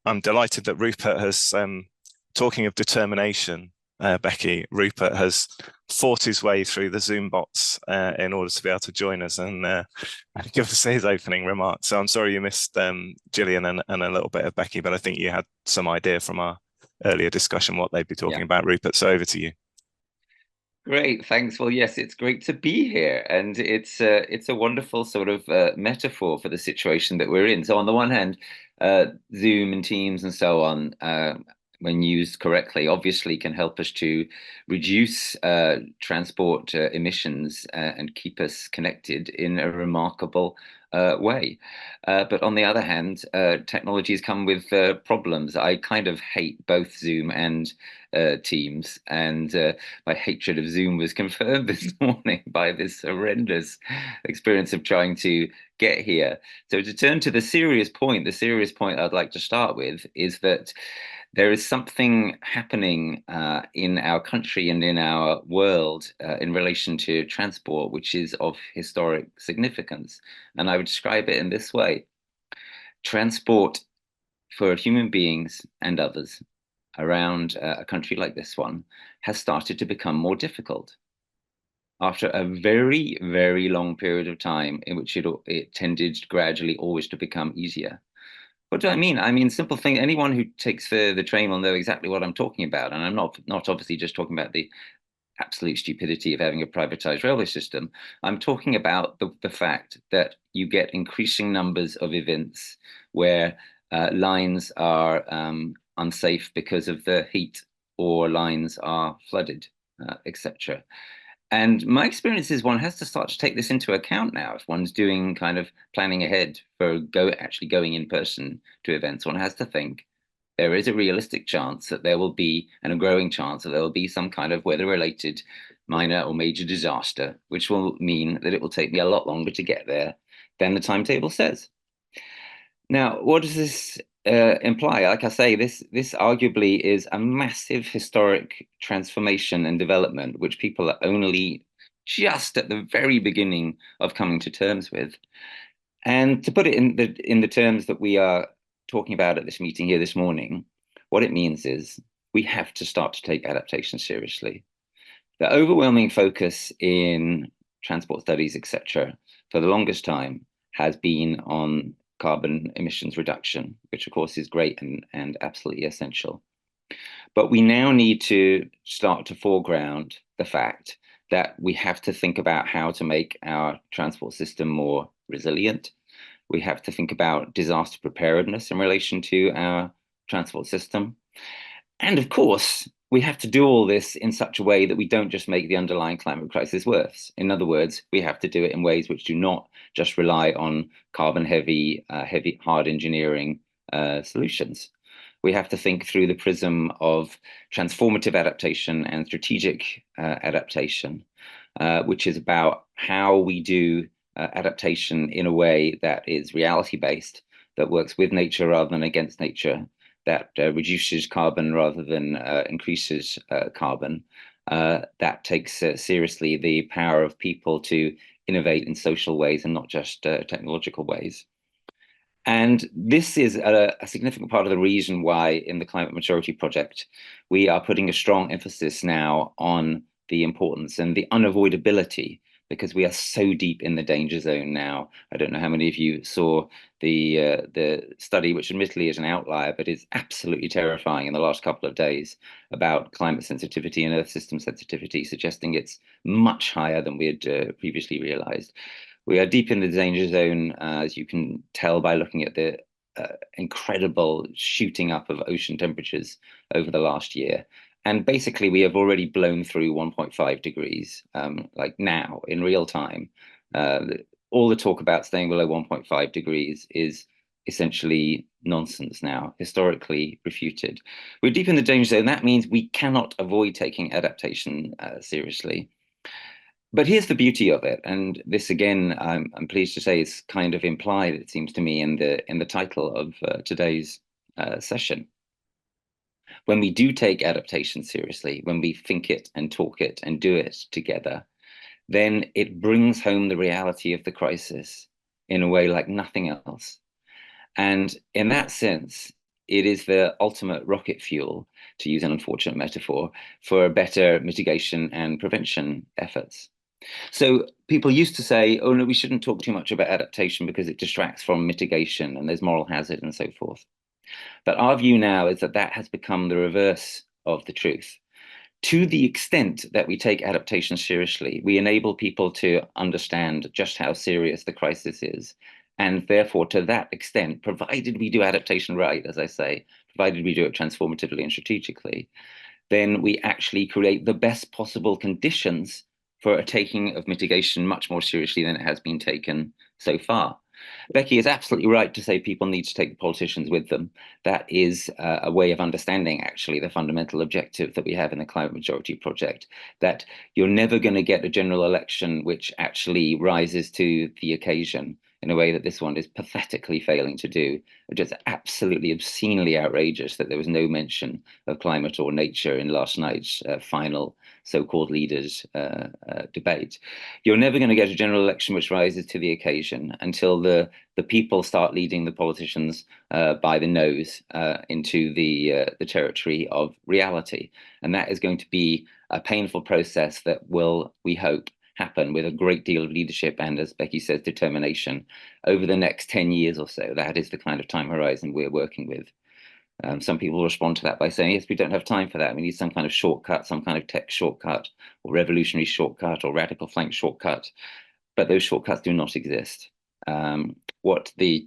I'm delighted that Rupert has, talking of determination, Becky, Rupert has fought his way through the Zoom bots in order to be able to join us and give us his opening remarks. So I'm sorry you missed Gillian and a little bit of Becky, but I think you had some idea from our earlier discussion what they'd be talking Yeah. about, Rupert. So over to you. Great, thanks. Well, yes, it's great to be here, and it's a wonderful sort of metaphor for the situation that we're in. So on the one hand, Zoom and Teams and so on, when used correctly, obviously can help us to reduce transport emissions and keep us connected in a remarkable way. But on the other hand, technologies come with problems. I kind of hate both Zoom and Teams, and my hatred of Zoom was confirmed this morning by this horrendous experience of trying to get here. So to turn to the serious point I'd like to start with is that there is something happening in our country and in our world in relation to transport, which is of historic significance. And I would describe it in this way. Transport for human beings and others around a country like this one has started to become more difficult after a very, very long period of time in which it tended gradually always to become easier. What do I mean? I mean, simple thing. Anyone who takes the train will know exactly what I'm talking about. And I'm not obviously just talking about the absolute stupidity of having a privatized railway system. I'm talking about the fact that you get increasing numbers of events where lines are unsafe because of the heat or lines are flooded, etc. And my experience is one has to start to take this into account now. If one's doing kind of planning ahead for actually going in person to events, one has to think there is a realistic chance that there will be, and a growing chance that there will be some kind of weather-related minor or major disaster, which will mean that it will take me a lot longer to get there than the timetable says. Now, what does this imply? Like I say, this arguably is a massive historic transformation and development, which people are only just at the very beginning of coming to terms with. And to put it in the terms that we are talking about at this meeting here this morning, what it means is we have to start to take adaptation seriously. The overwhelming focus in transport studies, etc., for the longest time has been on carbon emissions reduction, which of course is great and absolutely essential. But we now need to start to foreground the fact that we have to think about how to make our transport system more resilient. We have to think about disaster preparedness in relation to our transport system. And of course, we have to do all this in such a way that we don't just make the underlying climate crisis worse. In other words, we have to do it in ways which do not just rely on carbon heavy, hard engineering solutions. We have to think through the prism of transformative adaptation and strategic adaptation, which is about how we do adaptation in a way that is reality based, that works with nature rather than against nature, that reduces carbon rather than increases carbon, that takes seriously the power of people to innovate in social ways and not just technological ways. And this is a significant part of the reason why in the Climate Maturity Project, we are putting a strong emphasis now on the importance and the unavoidability, because we are so deep in the danger zone now. I don't know how many of you saw the study, which admittedly is an outlier, but is absolutely terrifying in the last couple of days about climate sensitivity and Earth system sensitivity, suggesting it's much higher than we had previously realized. We are deep in the danger zone, as you can tell by looking at the incredible shooting up of ocean temperatures over the last year. And basically, we have already blown through 1.5 degrees, like now in real time. All the talk about staying below 1.5 degrees is essentially nonsense now, historically refuted. We're deep in the danger zone. That means we cannot avoid taking adaptation seriously. But here's the beauty of it, and this again, I'm pleased to say, is kind of implied, it seems to me, in the title of today's session. When we do take adaptation seriously, when we think it and talk it and do it together, then it brings home the reality of the crisis in a way like nothing else. And in that sense, it is the ultimate rocket fuel, to use an unfortunate metaphor, for better mitigation and prevention efforts. So people used to say, oh no, we shouldn't talk too much about adaptation because it distracts from mitigation and there's moral hazard and so forth. But our view now is that that has become the reverse of the truth. To the extent that we take adaptation seriously, we enable people to understand just how serious the crisis is. And therefore, to that extent, provided we do adaptation right, as I say, provided we do it transformatively and strategically, then we actually create the best possible conditions for a taking of mitigation much more seriously than it has been taken so far. Becky is absolutely right to say people need to take the politicians with them. That is a way of understanding, actually, the fundamental objective that we have in the Climate Majority Project, that you're never going to get a general election which actually rises to the occasion in a way that this one is pathetically failing to do. Just absolutely obscenely outrageous that there was no mention of climate or nature in last night's final so-called leaders debate. You're never going to get a general election which rises to the occasion until the people start leading the politicians by the nose into the territory of reality. And that is going to be a painful process that will, we hope, happen with a great deal of leadership and, as Becky says, determination over the next 10 years or so. That is the kind of time horizon we're working with. Some people respond to that by saying, yes, we don't have time for that. We need some kind of shortcut, some kind of tech shortcut, or revolutionary shortcut, or radical flank shortcut. But those shortcuts do not exist. What the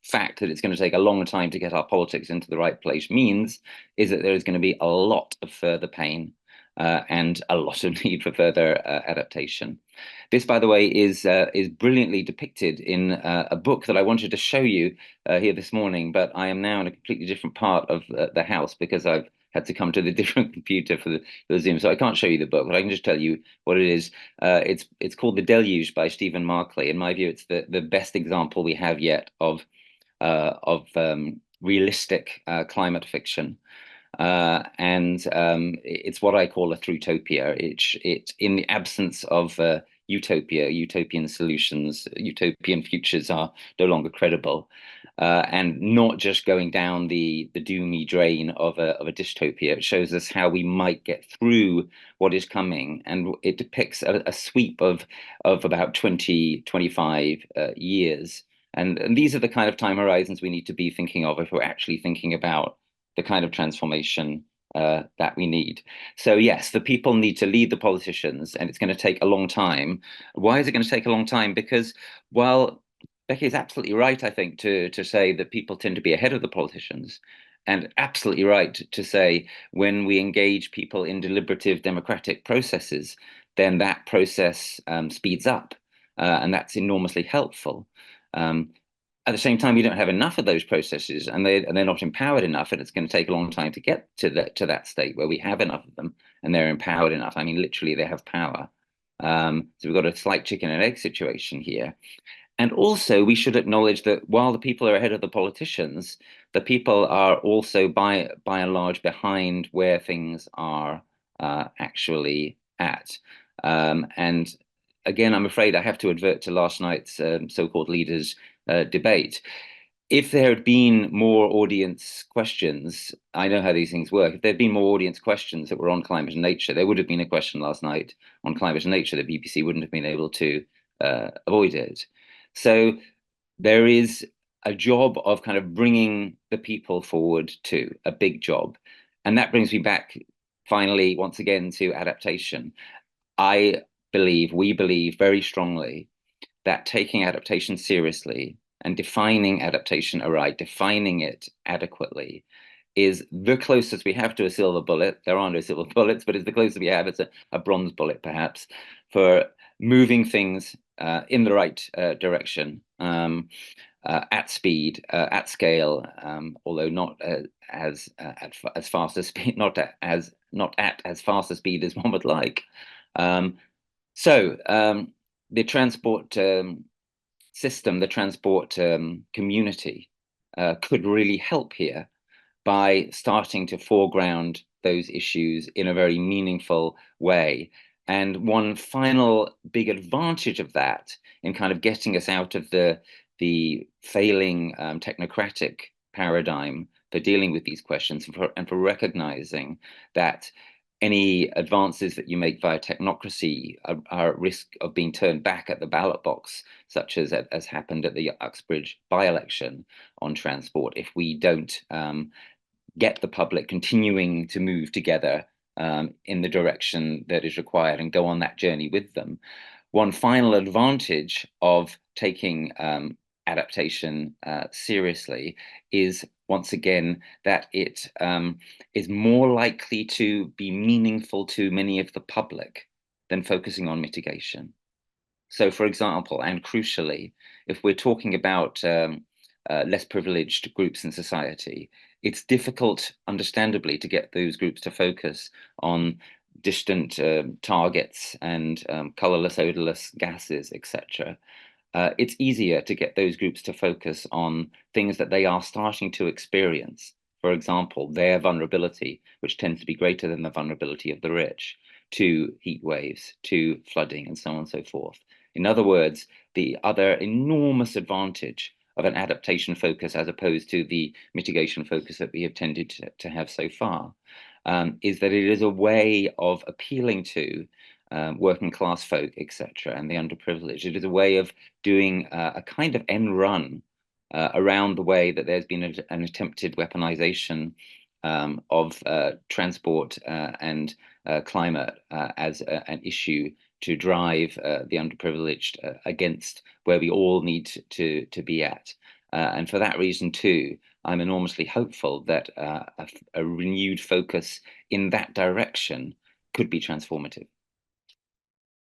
fact that it's going to take a long time to get our politics into the right place means is that there is going to be a lot of further pain and a lot of need for further adaptation. This, by the way, is brilliantly depicted in a book that I wanted to show you here this morning, but I am now in a completely different part of the house because I've had to come to the different computer for the Zoom, so I can't show you the book, but I can just tell you what it is. It's called The Deluge by Stephen Markley. In my view, it's the best example we have yet of realistic climate fiction. And it's what I call a throughtopia. It in the absence of utopia, utopian solutions, utopian futures are no longer credible, and not just going down the doomy drain of a dystopia. It shows us how we might get through what is coming, and it depicts a sweep of about 20-25 years. And these are the kind of time horizons we need to be thinking of if we're actually thinking about the kind of transformation that we need. So yes, the people need to lead the politicians, and it's going to take a long time. Why is it going to take a long time? Because while Becky is absolutely right, I think, to say that people tend to be ahead of the politicians, and absolutely right to say when we engage people in deliberative democratic processes, then that process speeds up, and that's enormously helpful. At the same time, we don't have enough of those processes, and they're not empowered enough, and it's going to take a long time to get to that state where we have enough of them and they're empowered enough. I mean, literally, they have power. So we've got a slight chicken and egg situation here. And also, we should acknowledge that while the people are ahead of the politicians, the people are also by and large behind where things are actually at. And again, I'm afraid I have to advert to last night's so-called leaders debate. If there had been more audience questions, I know how these things work. If there had been more audience questions that were on climate and nature, there would have been a question last night on climate and nature. The BBC wouldn't have been able to avoid it. So there is a job of kind of bringing the people forward too, a big job. And that brings me back finally, once again, to adaptation. We believe very strongly that taking adaptation seriously and defining adaptation aright, defining it adequately, is the closest we have to a silver bullet. There are no silver bullets, but it's the closest we have. It's a bronze bullet, perhaps, for moving things in the right direction, at speed, at scale, although not as fast as speed, not at as fast a speed as one would like. So the transport system, the transport community could really help here by starting to foreground those issues in a very meaningful way. And one final big advantage of that in kind of getting us out of the failing technocratic paradigm for dealing with these questions, and for recognizing that any advances that you make via technocracy are at risk of being turned back at the ballot box, such as happened at the Uxbridge by-election on transport, if we don't get the public continuing to move together in the direction that is required and go on that journey with them. One final advantage of taking adaptation seriously is, once again, that it is more likely to be meaningful to many of the public than focusing on mitigation. So, for example, and crucially, if we're talking about less privileged groups in society, it's difficult, understandably, to get those groups to focus on distant targets and colorless, odorless gases, etc. It's easier to get those groups to focus on things that they are starting to experience. For example, their vulnerability, which tends to be greater than the vulnerability of the rich, to heat waves, to flooding, and so on and so forth. In other words, the other enormous advantage of an adaptation focus, as opposed to the mitigation focus that we have tended to have so far, is that it is a way of appealing to working class folk, etc., and the underprivileged. It is a way of doing a kind of end run around the way that there's been an attempted weaponization of transport and climate as an issue to drive the underprivileged against where we all need to be at. And for that reason, too, I'm enormously hopeful that a renewed focus in that direction could be transformative.